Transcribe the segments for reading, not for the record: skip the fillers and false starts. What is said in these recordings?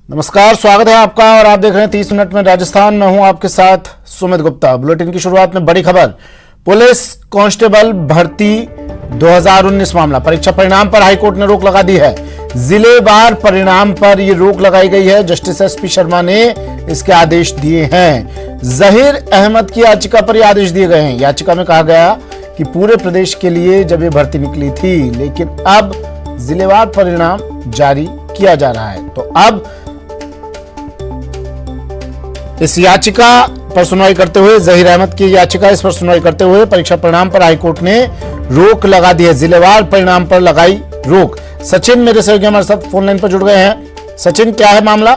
नमस्कार, स्वागत है आपका और आप देख रहे हैं 30 मिनट में राजस्थान। मैं हूं आपके साथ सुमित गुप्ता। बुलेटिन की शुरुआत में बड़ी खबर, पुलिस कांस्टेबल भर्ती 2019 मामला, परीक्षा परिणाम पर हाईकोर्ट ने रोक लगा दी है। जिलेवार परिणाम पर यह रोक लगाई गई है। जस्टिस एसपी शर्मा ने इसके आदेश दिए हैं। जहीर अहमद की याचिका पर यह आदेश दिए गए हैं। याचिका में कहा गया कि पूरे प्रदेश के लिए जब ये भर्ती निकली थी, लेकिन अब जिलेवार परिणाम जारी किया जा रहा है। तो अब इस याचिका पर सुनवाई करते हुए, जहीर अहमद की याचिका, इस पर सुनवाई करते हुए परीक्षा परिणाम पर हाईकोर्ट ने रोक लगा दी है। जिलेवार परिणाम पर लगाई रोक। सचिन मेरे सहयोगी हमारे साथ फोन लाइन पर जुड़ गए हैं। सचिन, क्या है मामला?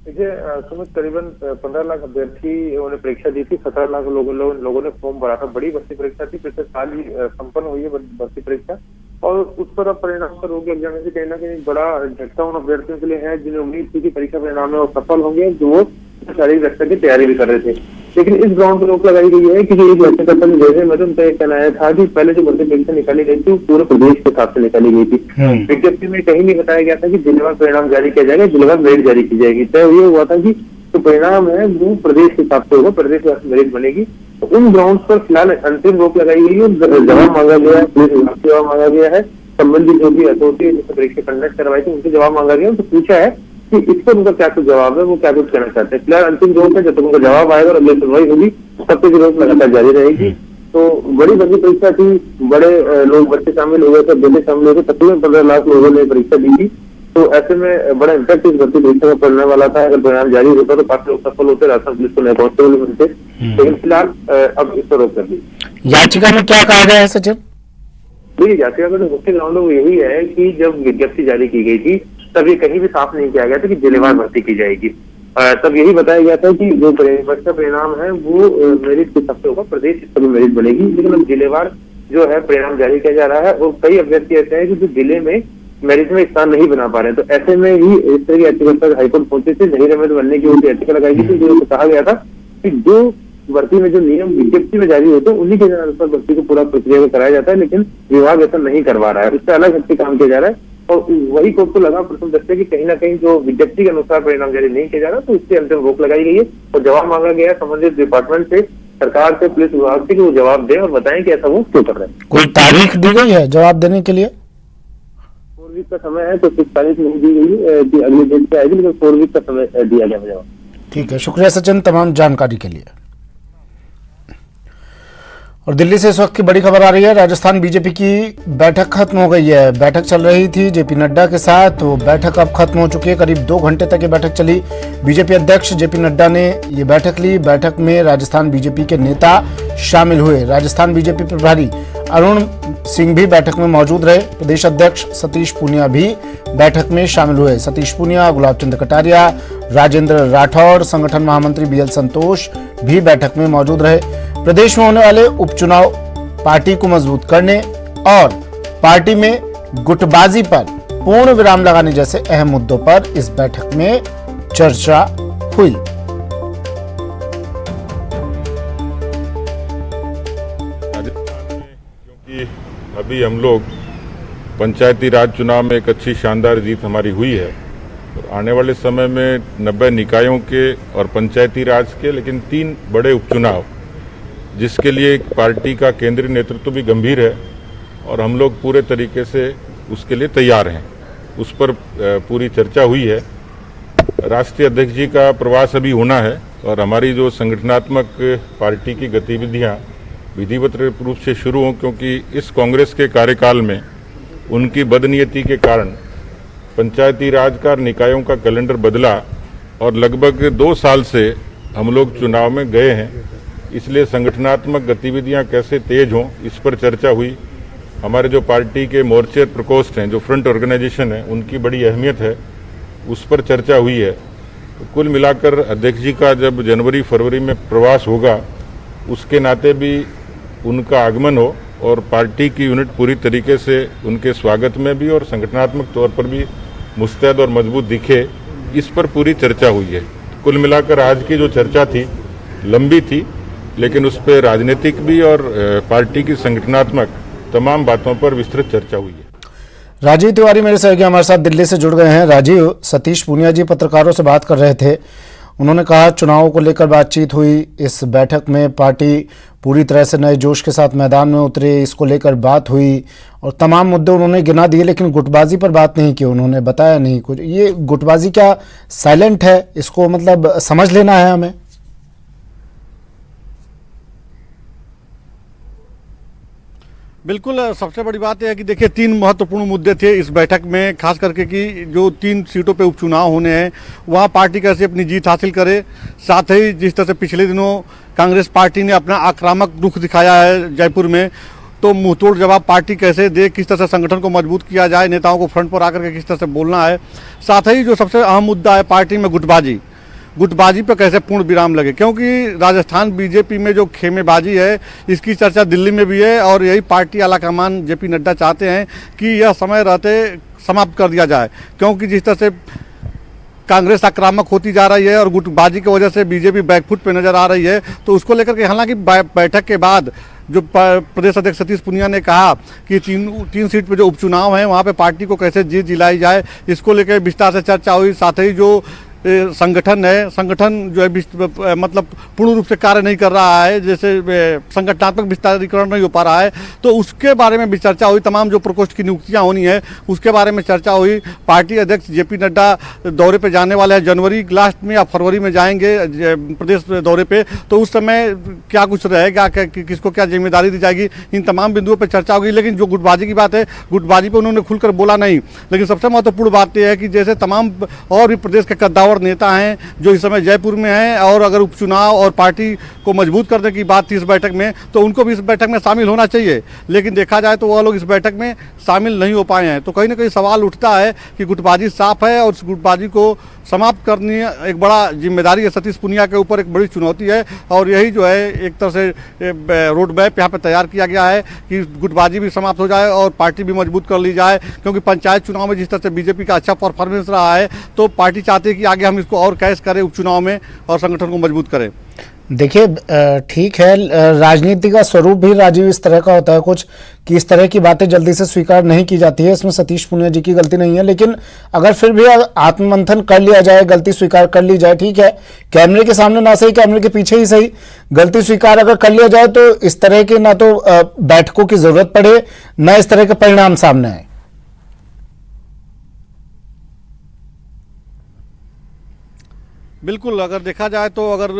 देखिए सुमित, करीबन 15 लाख अभ्यर्थियों ने परीक्षा दी थी। 17 लाख लोगों ने फॉर्म भरा था। बड़ी भर्ती परीक्षा थी, पिछले साल ही संपन्न हुई है भर्ती परीक्षा, और उस पर अब परिणाम पर रोक लग जाने से कहीं ना कहीं बड़ा झटका उन अभ्यर्थियों के लिए है जिन्हें उम्मीद थी कि परीक्षा परिणाम में वो सफल होंगे, जो वो शारीरिक रक्षा की तैयारी भी कर रहे थे। लेकिन इस ग्राउंड पर रोक लगाई गई है कि एक याचिकाकर्ता ने जैसे मतलब उनका एक कहना था कि पहले जो भर्ती परीक्षा निकाली गई थी वो पूरे प्रदेश के हिसाब से निकाली गई थी। विज्ञप्ति में कहीं नहीं बताया गया था कि जिलेवार परिणाम जारी किया जाएगा, जिलेवार मेरिट जारी की जाएगी। तय ये हुआ था कि जो परिणाम है वो प्रदेश के हिसाब से होगा, प्रदेश में मेरिट बनेगी। तो उन ग्राउंड पर फिलहाल अंतिम रोक लगाई गई है। जवाब मांगा गया है, पुलिस विभाग से जवाब मांगा गया है, संबंधित जो भी अथॉरिटी जिसने परीक्षा कंडक्ट करवाई थी उनसे जवाब मांगा गया। तो पूछा है कि इस पर उनका क्या कुछ जवाब है, वो क्या कुछ कहना चाहते हैं। फिलहाल अंतिम रोक है, जब तक उनका जवाब आएगा और अगली सुनवाई होगी तब तक रोक लगातार जारी रहेगी। तो बड़ी भर्ती परीक्षा थी, बड़े लोग बच्चे शामिल हो गए थे, बच्चे शामिल हो गए, तकरीबन 15 लाख लोगों ने परीक्षा दी थी। तो ऐसे में बड़ा इम्पैक्ट इस भर्ती परीक्षा का पड़ने वाला था। अगर परिणाम जारी होता तो काफी लोग सफल होते, राजस्थान पुलिस को नए कांस्टेबल मिलते। लेकिन फिलहाल अब इस पर रोक कर दी। याचिका में क्या कहा गया है सचिन? देखिए, याचिका का जो मुख्य ग्राउंड वो यही है कि जब विज्ञप्ति जारी की गई थी तब ये कहीं भी साफ नहीं किया गया था कि जिलेवार भर्ती की जाएगी। तब यही बताया गया था कि जो परीक्षा परिणाम है वो मेरिट के हिसाब से होगा, प्रदेश स्तर में मेरिट बनेगी। लेकिन अब जिलेवार जो है परिणाम जारी किया जा रहा है और कई अभ्यर्थी ऐसे हैं कि जो जिले में मेरिट में स्थान नहीं बना पा रहे हैं। तो ऐसे में ही इस तरह की याचिका हाईकोर्ट पहुंचे थे। जहीर अहमद बनने की उनकी याचिका लगाई गई थी, जो कहा गया था कि जो भर्ती में जो नियम विज्ञप्ति में जारी होते हैं उन्हीं के अनुसार भर्ती को पूरा प्रक्रिया में कराया जाता है, लेकिन विभाग ऐसा नहीं करवा रहा है। उससे अलग हटके काम किया जा रहा है। और वही कोर्ट को लगा प्रथम दृष्टया कि कहीं ना कहीं जो विज्ञप्ति के अनुसार परिणाम जारी नहीं किया जा रहा, तो इससे अंतिम रोक लगाई गई है। और जवाब मांगा गया है संबंधित डिपार्टमेंट से, सरकार से, पुलिस विभाग से कि वो जवाब दें और बताएं कि ऐसा वो क्यों कर रहे हैं। कोई तारीख दी गई है जवाब देने के लिए? 4 वीक का समय है, तो कुछ तारीख नहीं दी गई है कि अगले डेट पे आएगी, लेकिन 4 वीक का समय दिया गया जवाब। ठीक है, शुक्रिया सचिन तमाम जानकारी के लिए। और दिल्ली से इस वक्त की बड़ी खबर आ रही है। राजस्थान बीजेपी की बैठक खत्म हो गई है। बैठक चल रही थी जेपी नड्डा के साथ, तो बैठक अब खत्म हो चुकी है। करीब 2 घंटे तक ये बैठक चली। बीजेपी अध्यक्ष जेपी नड्डा ने ये बैठक ली। बैठक में राजस्थान बीजेपी के नेता शामिल हुए। राजस्थान बीजेपी प्रभारी अरुण सिंह भी बैठक में मौजूद रहे। प्रदेश अध्यक्ष सतीश पूनिया भी बैठक में शामिल हुए। सतीश पूनिया, गुलाब चंद कटारिया, राजेंद्र राठौड़, संगठन महामंत्री बीएल संतोष भी बैठक में मौजूद रहे। प्रदेश में होने वाले उपचुनाव, पार्टी को मजबूत करने और पार्टी में गुटबाजी पर पूर्ण विराम लगाने जैसे अहम मुद्दों पर इस बैठक में चर्चा हुई। क्योंकि अभी हम लोग पंचायती राज चुनाव में एक अच्छी शानदार जीत हमारी हुई है, और आने वाले समय में 90 निकायों के और पंचायती राज के, लेकिन 3 बड़े उपचुनाव, जिसके लिए पार्टी का केंद्रीय नेतृत्व भी गंभीर है और हम लोग पूरे तरीके से उसके लिए तैयार हैं। उस पर पूरी चर्चा हुई है। राष्ट्रीय अध्यक्ष जी का प्रवास अभी होना है और हमारी जो संगठनात्मक पार्टी की गतिविधियां विधिवत रूप से शुरू हों, क्योंकि इस कांग्रेस के कार्यकाल में उनकी बदनीयती के कारण पंचायती राज का निकायों का कैलेंडर बदला और लगभग 2 साल से हम लोग चुनाव में गए हैं। इसलिए संगठनात्मक गतिविधियां कैसे तेज हों, इस पर चर्चा हुई। हमारे जो पार्टी के मोर्चे प्रकोष्ठ हैं, जो फ्रंट ऑर्गेनाइजेशन है, उनकी बड़ी अहमियत है, उस पर चर्चा हुई है। तो कुल मिलाकर अध्यक्ष जी का जब जनवरी-फरवरी में प्रवास होगा, उसके नाते भी उनका आगमन हो और पार्टी की यूनिट पूरी तरीके से उनके स्वागत में भी और संगठनात्मक तौर पर भी मुस्तैद और मजबूत दिखे, इस पर पूरी चर्चा हुई है। कुल मिलाकर आज की जो चर्चा थी लंबी थी, लेकिन उस पर राजनीतिक भी और पार्टी की संगठनात्मक तमाम बातों पर विस्तृत चर्चा हुई है। राजीव तिवारी मेरे सहयोगी हमारे साथ दिल्ली से जुड़ गए हैं। राजीव, सतीश पूनिया जी पत्रकारों से बात कर रहे थे। उन्होंने कहा चुनावों को लेकर बातचीत हुई, इस बैठक में पार्टी पूरी तरह से नए जोश के साथ मैदान में उतरे, इसको लेकर बात हुई और तमाम मुद्दे उन्होंने गिना दिए, लेकिन गुटबाजी पर बात नहीं की। उन्होंने बताया नहीं कुछ। ये गुटबाजी क्या साइलेंट है, इसको मतलब समझ लेना है हमें? बिल्कुल, सबसे बड़ी बात यह है कि देखिए 3 महत्वपूर्ण मुद्दे थे इस बैठक में, खास करके कि जो 3 सीटों पे उपचुनाव होने हैं वहाँ पार्टी कैसे अपनी जीत हासिल करे। साथ ही जिस तरह से पिछले दिनों कांग्रेस पार्टी ने अपना आक्रामक रुख दिखाया है जयपुर में, तो मुंहतोड़ जवाब पार्टी कैसे दे, किस तरह से संगठन को मजबूत किया जाए, नेताओं को फ्रंट पर आकर के किस तरह से बोलना है। साथ ही जो सबसे अहम मुद्दा है पार्टी में गुटबाजी पर कैसे पूर्ण विराम लगे, क्योंकि राजस्थान बीजेपी में जो खेमेबाजी है इसकी चर्चा दिल्ली में भी है और यही पार्टी आलाकमान जेपी नड्डा चाहते हैं कि यह समय रहते समाप्त कर दिया जाए, क्योंकि जिस तरह से कांग्रेस आक्रामक होती जा रही है और गुटबाजी की वजह से बीजेपी बैकफुट पे नजर आ रही है। तो उसको लेकर के हालांकि बैठक के बाद जो प्रदेश अध्यक्ष सतीश पूनिया ने कहा कि तीन सीट पे जो उपचुनाव है वहाँ पे पार्टी को कैसे जीत दिलाई जाए, इसको लेकर विस्तार से चर्चा हुई। साथ ही जो संगठन जो है मतलब पूर्ण रूप से कार्य नहीं कर रहा है, जैसे संगठनात्मक विस्तारीकरण नहीं हो पा रहा है, तो उसके बारे में भी चर्चा हुई। तमाम जो प्रकोष्ठ की नियुक्तियां होनी है उसके बारे में चर्चा हुई। पार्टी अध्यक्ष जेपी नड्डा दौरे पे जाने वाले हैं, जनवरी लास्ट में या फरवरी में जाएंगे प्रदेश दौरे पे, तो उस समय क्या कुछ रहेगा, किसको क्या जिम्मेदारी दी जाएगी, इन तमाम बिंदुओं पर चर्चा होगी। लेकिन जो गुटबाजी की बात है, गुटबाजी पर उन्होंने खुलकर बोला नहीं। लेकिन सबसे महत्वपूर्ण बात यह है कि जैसे तमाम और भी प्रदेश के कद्दावर नेता हैं जो इस समय जयपुर में हैं, और अगर उपचुनाव और पार्टी को मजबूत करने की बात थी इस बैठक में, तो उनको भी इस बैठक में शामिल होना चाहिए। लेकिन देखा जाए तो वह लोग इस बैठक में शामिल नहीं हो पाए हैं। तो कहीं ना कहीं सवाल उठता है कि गुटबाजी साफ है और उस गुटबाजी को समाप्त करनी एक बड़ा जिम्मेदारी है सतीश पूनिया के ऊपर, एक बड़ी चुनौती है। और यही जो है एक तरह से रोड मैप यहाँ पे तैयार किया गया है कि गुटबाजी भी समाप्त हो जाए और पार्टी भी मजबूत कर ली जाए, क्योंकि पंचायत चुनाव में जिस तरह से बीजेपी का अच्छा परफॉर्मेंस रहा है, तो पार्टी चाहती है कि आगे हम इसको और कैश करें उपचुनाव में और संगठन को मजबूत करें। देखिए, ठीक है, राजनीति का स्वरूप भी राजीव इस तरह का होता है कुछ कि इस तरह की बातें जल्दी से स्वीकार नहीं की जाती है। इसमें सतीश पूनिया जी की गलती नहीं है, लेकिन अगर फिर भी आत्ममंथन कर लिया जाए, गलती स्वीकार कर ली जाए, ठीक है, कैमरे के सामने ना सही, कैमरे के पीछे ही सही, गलती स्वीकार अगर कर लिया जाए तो इस तरह के ना तो बैठकों की जरूरत पड़े, ना इस तरह के परिणाम सामने आए। बिल्कुल, अगर देखा जाए तो अगर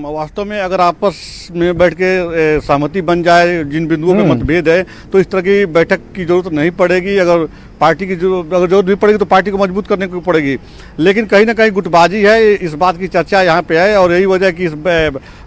वास्तव में अगर आपस में बैठ के सहमति बन जाए जिन बिंदुओं पे मतभेद है, तो इस तरह की बैठक की जरूरत नहीं पड़ेगी। अगर पार्टी की अगर जरूरत नहीं पड़ेगी तो पार्टी को मजबूत करने की पड़ेगी। लेकिन कहीं ना कहीं गुटबाजी है, इस बात की चर्चा यहाँ पे है और यही वजह है कि इस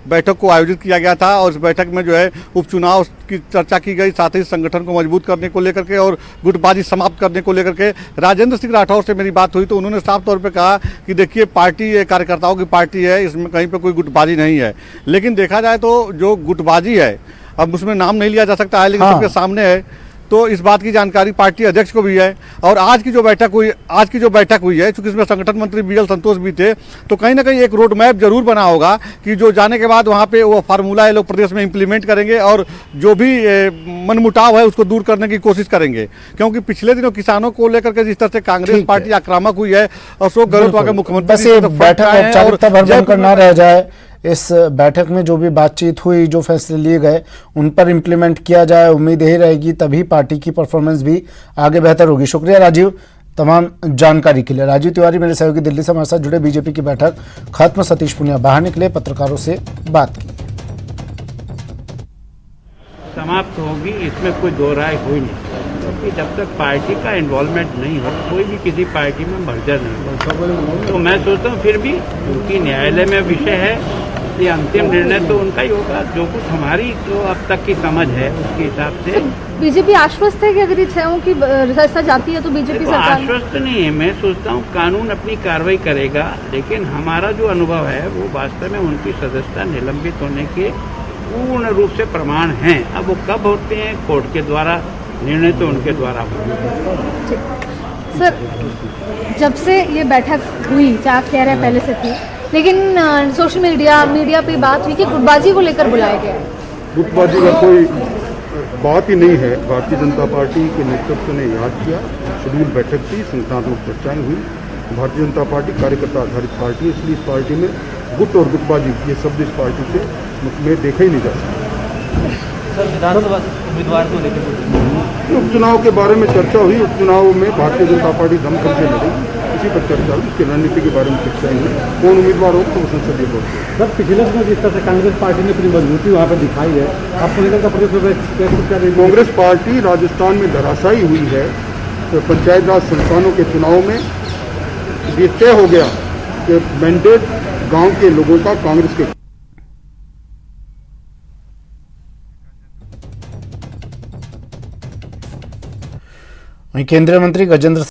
बैठक को आयोजित किया गया था और इस बैठक में जो है उपचुनाव की चर्चा की गई, साथ ही संगठन को मजबूत करने को लेकर के और गुटबाजी समाप्त करने को लेकर के। राजेंद्र सिंह राठौर से मेरी बात हुई तो उन्होंने साफ तौर पर कहा कि देखिए पार्टी कार्यकर्ताओं की पार्टी है, इसमें कहीं पर कोई गुटबाजी नहीं है। लेकिन देखा जाए तो जो गुटबाजी है, अब उसमें नाम नहीं लिया जा सकता है, लेकिन सबके सामने है, तो इस बात की जानकारी पार्टी अध्यक्ष को भी है। और आज की जो बैठक हुई है, चूंकि इसमें संगठन मंत्री बीएल संतोष भी थे, तो कहीं ना कहीं एक रोड मैप जरूर बना होगा कि जो जाने के बाद वहाँ पे वो फार्मूला ये लोग प्रदेश में इंप्लीमेंट करेंगे और जो भी मनमुटाव है उसको दूर करने की कोशिश करेंगे। क्योंकि पिछले दिनों किसानों को लेकर के जिस तरह से कांग्रेस पार्टी आक्रामक हुई है, अशोक गहलोत वहाँ के मुख्यमंत्री ना रह जाए, इस बैठक में जो भी बातचीत हुई, जो फैसले लिए गए, उन पर इम्प्लीमेंट किया जाए, उम्मीद यही रहेगी, तभी पार्टी की परफॉर्मेंस भी आगे बेहतर होगी। शुक्रिया राजीव तमाम जानकारी के लिए। राजीव तिवारी मेरे सहयोगी दिल्ली से हमारे साथ जुड़े। बीजेपी की बैठक खत्म, सतीश पूनिया बाहर निकले, पत्रकारों से बात की। समाप्त होगी, इसमें कोई दो राय हुई नहीं, क्योंकि जब तक पार्टी का इन्वॉल्वमेंट नहीं हो, कोई भी किसी पार्टी में मर्जर नहीं हो। तो मैं सोचता हूँ फिर भी क्योंकि न्यायालय में विषय है, ये अंतिम निर्णय तो उनका ही होगा। जो कुछ हमारी जो अब तक की समझ है उसके हिसाब से बीजेपी आश्वस्त है कि अगर इच्छाओं की सजा जाती है तो बीजेपी सरकार आश्वस्त नहीं है। मैं सोचता हूँ कानून अपनी कार्रवाई करेगा, लेकिन हमारा जो अनुभव है वो वास्तव में उनकी सदस्यता निलंबित होने के पूर्ण रूप से प्रमाण हैं। अब वो कब होते हैं, कोर्ट के द्वारा, निर्णय तो उनके द्वारा होगा। सर, जब से ये बैठक हुई, चाहे आप कह रहे हैं पहले से थी, लेकिन सोशल मीडिया पे बात हुई कि गुटबाजी को लेकर बुलाया गया है। गुटबाजी का कोई बात ही नहीं है। भारतीय जनता पार्टी के नेतृत्व ने याद किया, शेड्यूल बैठक थी, संगठनात्मक चर्चाएं हुई। भारतीय जनता पार्टी कार्यकर्ता आधारित पार्टी है, इसलिए इस पार्टी में गुट और गुटबाजी ये शब्द इस पार्टी से में देखा ही नहीं जा सकता। सर, विधानसभा उम्मीदवार को लेकर उपचुनाव के बारे में चर्चा हुई। उपचुनाव में भारतीय जनता पार्टी दमखम से लड़ेगी, इसी पर चर्चा हुई। उसकी रणनीति के बारे में चर्चाएं हुई। कौन उम्मीदवार हो तो वो संसदीय बोर्ड से। सर, पिछले समय जिस तरह से कांग्रेस पार्टी ने अपनी मजबूती वहाँ पर दिखाई है, आपको नहीं लगता प्रदेश में कैसे क्या रहेगी? कांग्रेस पार्टी राजस्थान में धराशायी हुई है। तो पंचायत राज संस्थानों के चुनाव में ये तय हो गया कि मैंडेट गांव के लोगों का कांग्रेस के वहीं केंद्रीय मंत्री गजेंद्र